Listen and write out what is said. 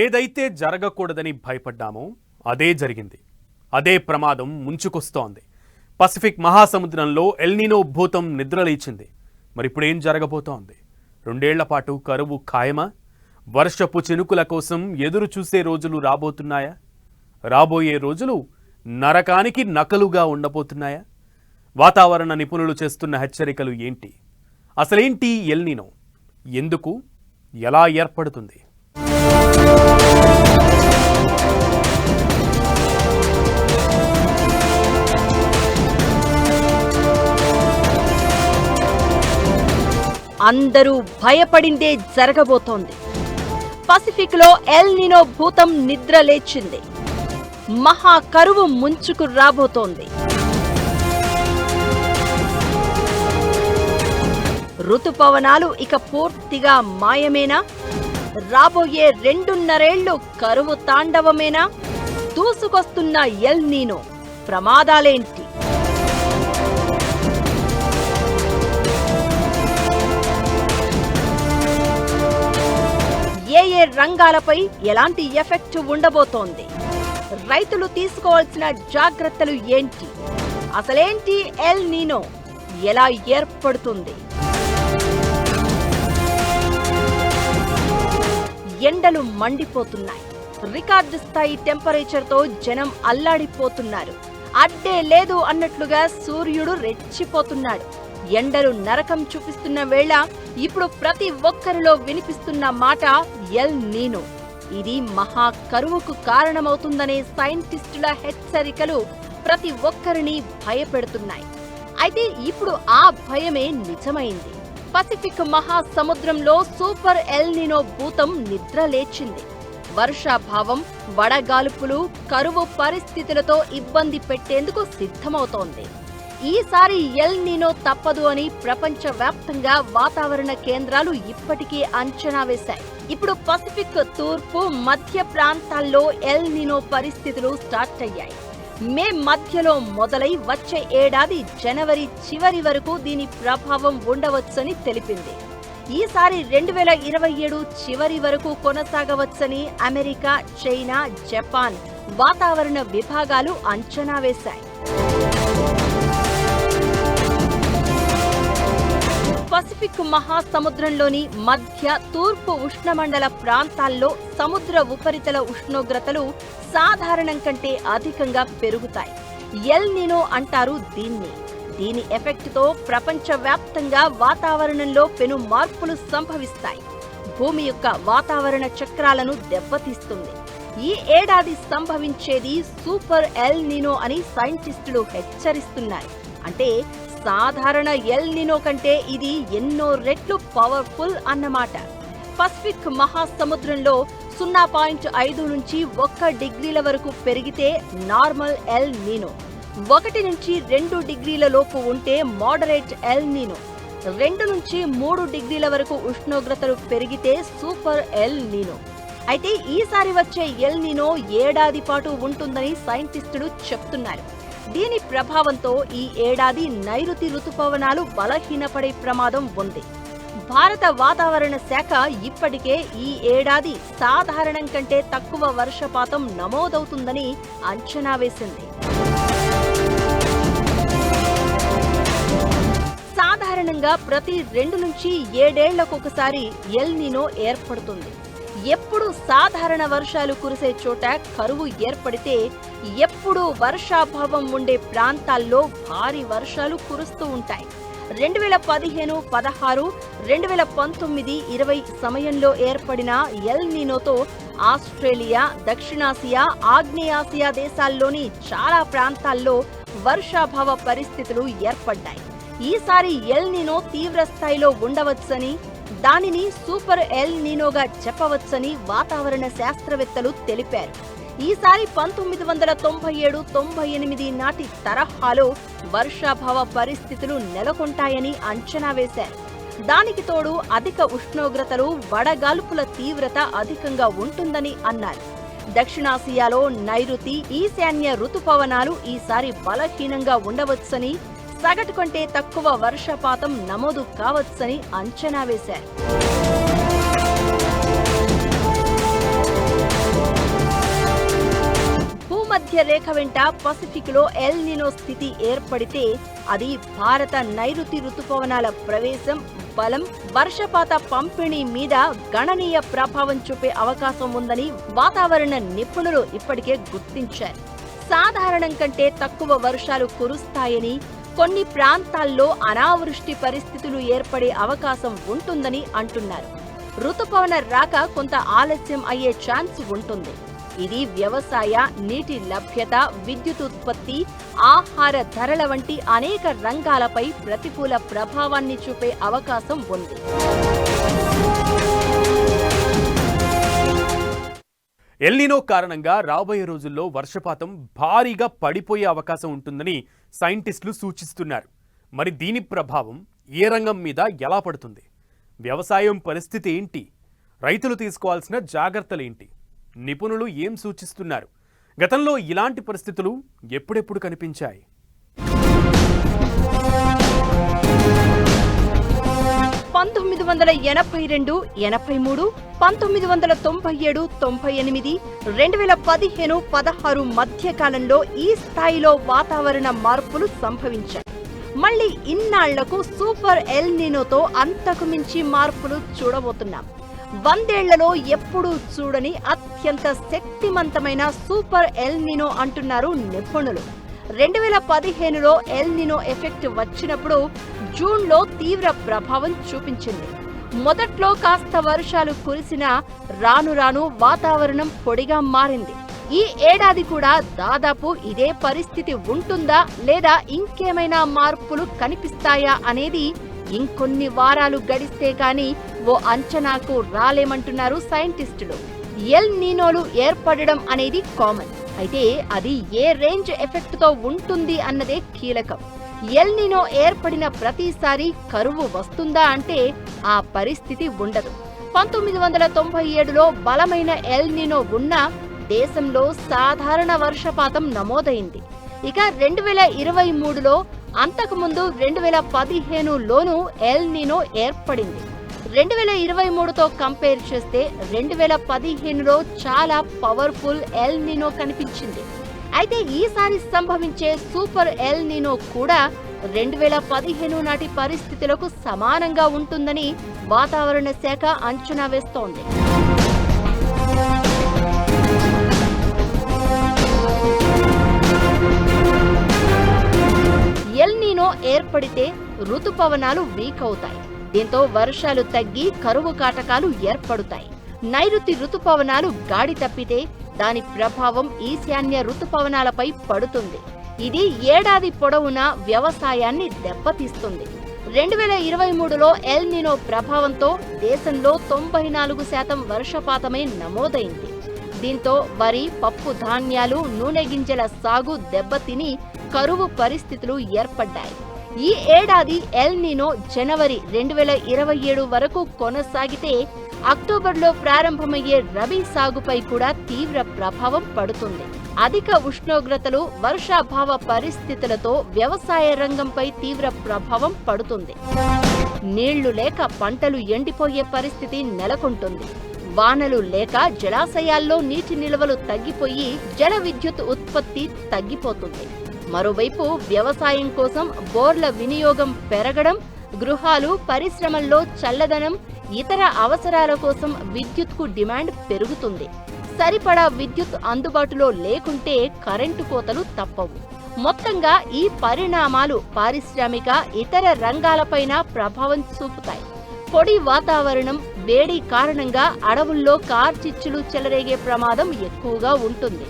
ఏదైతే జరగకూడదని భయపడ్డామో అదే జరిగింది. అదే ప్రమాదం ముంచుకొస్తోంది. పసిఫిక్ మహాసముద్రంలో ఎల్నినో భూతం నిద్రలేచింది. మరిప్పుడేం జరగబోతోంది? 2 ఏళ్ల పాటు కరువు ఖాయమా? వర్షపు చినుకుల కోసం ఎదురు చూసే రోజులు రాబోతున్నాయా? రాబోయే రోజులు నరకానికి నకలుగా ఉండబోతున్నాయా? వాతావరణ నిపుణులు చేస్తున్న హెచ్చరికలు ఏంటి? అసలేంటి ఎల్నినో? ఎందుకు, ఎలా ఏర్పడుతుంది? అందరూ భయపడిందే జరగబోతోంది. పసిఫిక్ లో ఎల్నినో భూతం నిద్ర లేచింది. మహా కరువు ముంచుకు రాబోతోంది. ఋతుపవనాలు ఇక పూర్తిగా మాయమేనా? రాబోయే 2.5 ఏళ్లు కరువు తాండవమేనా? దూసుకొస్తున్న ఎల్నినో ప్రమాదాలేంటి? ఏ రంగాలపై ఎలాంటి ఎఫెక్ట్ ఉండబోతోంది? రైతులు తీసుకోవాల్సిన జాగ్రత్తలు ఏంటి? అసలేంటి ఎల్నినో? ఎలా ఏర్పడుతుంది? ఎండలు మండిపోతున్నాయి. రికార్డు స్థాయి టెంపరేచర్తో జనం అల్లాడిపోతున్నారు. అడ్డే లేదు అన్నట్లుగా సూర్యుడు రెచ్చిపోతున్నాడు. ఎండలు నరకం చూపిస్తున్న వేళ ఇప్పుడు ప్రతి ఒక్కరిలో వినిపిస్తున్న మాట ఎల్నినో. ఇది మహా కరువుకు కారణమవుతుందనే సైంటిస్టుల హెచ్చరికలు ప్రతి ఒక్కరిని భయపెడుతున్నాయి. అయితే ఇప్పుడు ఆ భయమే నిజమైంది. పసిఫిక్ మహాసముద్రంలో సూపర్ ఎల్నినో భూతం నిద్ర లేచింది. వర్షాభావం, వడగాలుపులు, కరువు పరిస్థితులతో ఇబ్బంది పెట్టేందుకు సిద్ధమవుతోంది. ఈసారి ఎల్నినో తప్పదు అని ప్రపంచవ్యాప్తంగా వాతావరణ కేంద్రాలు ఇప్పటికే అంచనా వేశాయి. ఇప్పుడు పసిఫిక్ తూర్పు, మధ్య ప్రాంతాల్లో ఎల్నినో పరిస్థితులు స్టార్ట్ అయ్యాయి. మే మధ్యలో మొదలై వచ్చే ఏడాది జనవరి చివరి వరకు దీని ప్రభావం ఉండవచ్చని తెలిపింది. ఈసారి 2027 చివరి వరకు కొనసాగవచ్చని అమెరికా, చైనా, జపాన్ వాతావరణ విభాగాలు అంచనా వేశాయి. పసిఫిక్ మహాసముద్రంలోని మధ్య, తూర్పు ఉష్ణమండల ప్రాంతాల్లో సముద్ర ఉపరితల ఉష్ణోగ్రతలు సాధారణం కంటే అధికంగా పెరుగుతాయి. ఎల్నినో అంటారు దీన్ని. దీని ఎఫెక్ట్తో ప్రపంచవ్యాప్తంగా వాతావరణంలో పెను మార్పులు సంభవిస్తాయి. భూమి యొక్క వాతావరణ చక్రాలను దెబ్బతీస్తుంది. ఈ ఏడాది సంభవించేది సూపర్ ఎల్నినో అని సైంటిస్టులు హెచ్చరిస్తున్నారు. అంటే సాధారణ ఎల్నినో కంటే ఇది ఎన్నో రెట్లు పవర్ఫుల్ అన్నమాట. పసిఫిక్ మహాసముద్రంలో 0.5 నుంచి 1 డిగ్రీల వరకు పెరిగితే నార్మల్ ఎల్నినో, 1 నుంచి 2 డిగ్రీల లోపు ఉంటే మోడరేట్ ఎల్నినో, 2 నుంచి 3 డిగ్రీల వరకు ఉష్ణోగ్రతలు పెరిగితే సూపర్ ఎల్నినో. అయితే ఈసారి వచ్చే ఎల్నినో ఏడాది పాటు ఉంటుందని సైంటిస్టులు చెప్తున్నారు. దీని ప్రభావంతో ఈ ఏడాది నైరుతి ఋతుపవనాలు బలహీనపడే ప్రమాదం ఉంది. భారత వాతావరణ శాఖ ఇప్పటికే ఈ ఏడాది సాధారణం కంటే తక్కువ వర్షపాతం నమోదవుతుందని అంచనా వేసింది. సాధారణంగా ప్రతి 2 నుంచి 7 ఏళ్లకొకసారి ఎల్నినో ఏర్పడుతుంది. ఎప్పుడు సాధారణ వర్షాలు కురిసే చోట కరువు ఏర్పడితే, ఎప్పుడు వర్షాభావం ఉండే ప్రాంతాల్లో భారీ వర్షాలు కురుస్తూ ఉంటాయి. 2015, 16, 2019, 20 సమయంలో ఏర్పడిన ఎల్నినోతో ఆస్ట్రేలియా, దక్షిణాసియా, ఆగ్నేయాసియా దేశాల్లోని చాలా ప్రాంతాల్లో వర్షాభావ పరిస్థితులు ఏర్పడ్డాయి. ఈసారి ఎల్నినో తీవ్ర స్థాయిలో ఉండవచ్చని, దానిని సూపర్ ఎల్నినోగా చెప్పవచ్చని వాతావరణ శాస్త్రవేత్తలు తెలిపారు. ఈసారి 1997, 98 నాటి తరహాలో వర్షాభావ పరిస్థితులు నెలకొంటాయని అంచనా వేశారు. దానికి తోడు అధిక ఉష్ణోగ్రతలు, వడగాల్పుల తీవ్రత అధికంగా ఉంటుందని అన్నారు. దక్షిణాసియాలో నైరుతి, ఈశాన్య ఋతుపవనాలు ఈసారి బలహీనంగా ఉండవచ్చని, సగటు కంటే తక్కువ వర్షపాతం నమోదు కావచ్చని అంచనా వేశారు. భూమధ్య రేఖ వెంట పసిఫిక్ లో ఎల్ నినో స్థితి ఏర్పడితే అది భారత నైరుతి రుతుపవనాల ప్రవేశం, బలం, వర్షపాత పంపిణీ మీద గణనీయ ప్రభావం చూపే అవకాశం ఉందని వాతావరణ నిపుణులు ఇప్పటికే గుర్తించారు. సాధారణం కంటే తక్కువ వర్షాలు కురుస్తాయని, కొన్ని ప్రాంతాల్లో అనావృష్టి పరిస్థితులు ఏర్పడే అవకాశం ఉంటుందని అంటున్నారు. రుతుపవన రాక కొంత ఆలస్యం అయ్యే ఛాన్స్ ఉంటుంది. ఇది వ్యవసాయ, నీటి లభ్యత, విద్యుత్ ఉత్పత్తి, ఆహార ధరల వంటి అనేక రంగాలపై ప్రతికూల ప్రభావాన్ని చూపే అవకాశం ఉంది. ఎల్ నినో కారణంగా రాబోయే రోజుల్లో వర్షపాతం భారీగా పడిపోయే అవకాశం ఉంటుందని సైంటిస్టులు సూచిస్తున్నారు. మరి దీని ప్రభావం ఏ రంగం మీద ఎలా పడుతుంది? వ్యవసాయం పరిస్థితి ఏంటి? రైతులు తీసుకోవాల్సిన జాగ్రత్తలేంటి? నిపుణులు ఏం సూచిస్తున్నారు? గతంలో ఇలాంటి పరిస్థితులు ఎప్పుడెప్పుడు కనిపించాయి? 1982, 83, 1997, 98, 2015, 16 మధ్య కాలంలో ఈ స్థాయిలో వాతావరణ మార్పులు సంభవించాయి. మళ్లీ ఇన్నాళ్లకు సూపర్ ఎల్ నినోతో అంతకు మించి మార్పులు చూడబోతున్నాం. 100 ఏళ్లలో ఎప్పుడూ చూడని అత్యంత శక్తివంతమైన సూపర్ ఎల్ నినో అంటున్నారు నిపుణులు. 2015లో ఎల్ నినో ఎఫెక్ట్ వచ్చినప్పుడు జూన్లో తీవ్ర ప్రభావం చూపించింది. మొదట్లో కాస్త వర్షాలు కురిసినా రాను రాను వాతావరణం పొడిగా మారింది. ఈ ఏడాది కూడా దాదాపు ఇదే పరిస్థితి ఉంటుందా లేదా ఇంకేమైనా మార్పులు కనిపిస్తాయా అనేది ఇంకొన్ని వారాలు గడిస్తే కానీ ఓ అంచనాకు రాలేమంటున్నారు సైంటిస్టులు. ఎల్ నినోలు ఏర్పడడం అనేది కామన్. అయితే అది ఏ రేంజ్ ఎఫెక్ట్ తో ఉంటుంది అన్నదే కీలకం. ఎల్ నినో ఏర్పడిన ప్రతిసారి కరువు వస్తుందా అంటే ఆ పరిస్థితి ఉండదు. 1997లో బలమైన ఎల్ నినో ఉన్నా దేశంలో సాధారణ వర్షపాతం నమోదైంది. ఇక 2023లో, అంతకుముందు 2015లోనూ ఎల్ నినో ఏర్పడింది. 2023తో కంపేర్ చేస్తే 2015లో చాలా పవర్ఫుల్ ఎల్ నినో కనిపించింది. అయితే ఈసారి సంభవించే సూపర్ ఎల్ నినో కూడా 2015 నాటి పరిస్థితులకు సమానంగా ఉంటుందని వాతావరణ శాఖ అంచనా వేస్తోంది. ఎల్ నినో ఏర్పడితే రుతుపవనాలు వీక్ అవుతాయి. దీంతో వర్షాలు తగ్గి కరువు కాటకాలు ఏర్పడుతాయి. నైరుతి రుతుపవనాలు గాడి తప్పితే దాని ప్రభావం ఈశాన్య రుతుపవనాలపై పడుతుంది. ఇది ఏడాది పొడవునా వ్యవసాయాన్ని దెబ్బతీస్తుంది. 2023లో ఎల్ నినో ప్రభావంతో దేశంలో 94% వర్షపాతమే నమోదైంది. దీంతో వరి, పప్పు ధాన్యాలు, నూనె గింజల సాగు దెబ్బతిని కరువు పరిస్థితులు ఏర్పడ్డాయి. ఈ ఏడాది ఎల్ నినో జనవరి 2027 వరకు కొనసాగితే అక్టోబర్లో ప్రారంభమయ్యే రబీ సాగుపై కూడా తీవ్ర ప్రభావం పడుతుంది. అధిక ఉష్ణోగ్రతలు, వర్షాభావ పరిస్థితులతో వ్యవసాయ రంగంపై తీవ్ర ప్రభావం పడుతుంది. నీళ్లు లేక పంటలు ఎండిపోయే పరిస్థితి నెలకొంటుంది. వానలు లేక జలాశయాల్లో నీటి నిల్వలు తగ్గిపోయి జల విద్యుత్ ఉత్పత్తి తగ్గిపోతుంది. మరోవైపు వ్యవసాయం కోసం బోర్ల వినియోగం పెరగడం, గృహాలు, పరిశ్రమల్లో చల్లదనం, ఇతర అవసరాల కోసం విద్యుత్కు డిమాండ్ పెరుగుతుంది. సరిపడా విద్యుత్ అందుబాటులో లేకుంటే కరెంటు కోతలు తప్పవు. మొత్తంగా ఈ పరిణామాలు పారిశ్రామిక, ఇతర రంగాలపైన ప్రభావం చూపుతాయి. పొడి వాతావరణం, వేడి కారణంగా అడవుల్లో కార్చిచ్చులు చెలరేగే ప్రమాదం ఎక్కువగా ఉంటుంది.